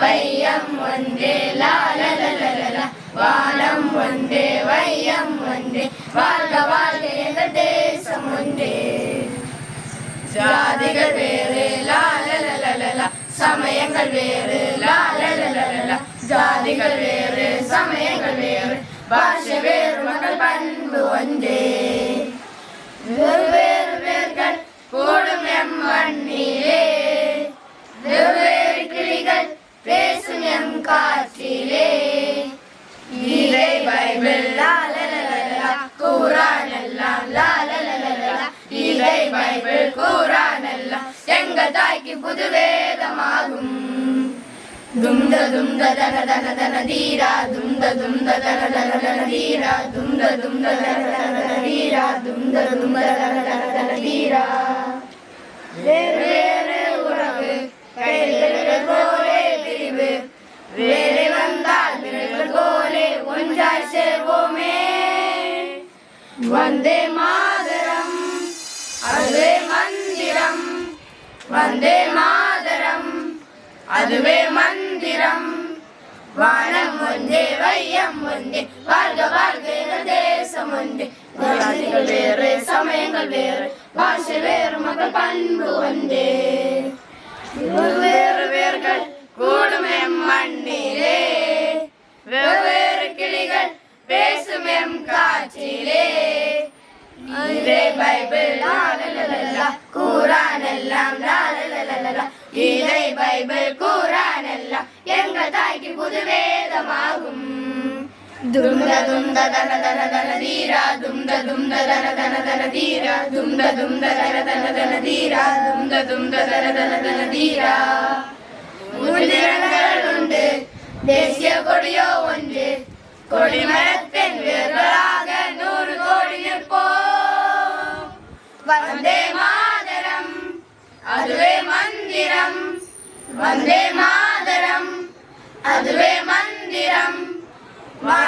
வையம் ஒன்றே லாலலலலலா, வானம் ஒன்றே வையம் ஒன்றே, வாழ்க வாழ்க எங்கள் தேசம் ஒன்றே. ஜாதிகள் வேறு லாலலலலலா, சமயங்கள் வேறு லாலலலலலா, ஜாதிகள் வேறு சமயங்கள் வேறு, பாஷை வேறு மக்கள் பண்பு ஒன்றே. வெவ்வேறு பேர்கள் கூடும் எம் மண்ணிலே, வெவ்வேறு கிளிகள் பேசும் எம் காற்றிலே. கீதை பைபிள் லாலலலலா, குர்ஆன் எல்லாம் லாலலலலா, கீதை பைபிள் குர்ஆன் எல்லாம் எங்கள் தாய்க்கு புது வேதமாகும். தும்த தும்த தன தன தன தீரா, தும்த தும்த தன தன தன தீரா, தும்த தும்த தன தன தன தீரா, தும்த தும்த தன தன தன தீரா. வேறு வேறு உறவு கைகள் போலே பிரிவு, வேலை வந்தால் விரல்கள் போலே ஒன்றாய் சேர்வோமே. வந்தே மாதரம் அதுவே மந்திரம், வந்தே மாதரம் அதுவே மந்திரம். வானம் ஒன்றே வையம் ஒன்றே, வாழ்க வாழ்க எங்கள் தேசம் ஒன்றே. ஜாதிகள் வேறு சமயங்கள் வேறு, பாஷை வேறு மக்கள் பண்பு ஒன்றே. வெவ்வேறு வேர்கள் கூடும் எம் மண்ணிலே, வெவ்வேறு கிளிகள் பேசும் எம் காற்றிலே. இதே பைபிள் லாலலலலா, குர்ஆன் எல்லாம் லாலலலலா, இதே பைபிள் குர்ஆன் எல்லாம் எங்கள் தாய்க்கு புது வேதமாகும். தும்த தும்த தன தன தன தீரா, தும்த தும்த தன தன தன தீரா, தும்த தும்த தன தன தன தீரா, தும்த தும்த தன தன தன தீரா. முதிரங்கள் உண்டு தேசிய கொடியோ ஒன்று, கொடிமரத்தின் வேர்களாக 100 கோடி நிற்போம். வந்தே மாதரம் அதுவே மந்திரம், வந்தே மாதரம் அதுவே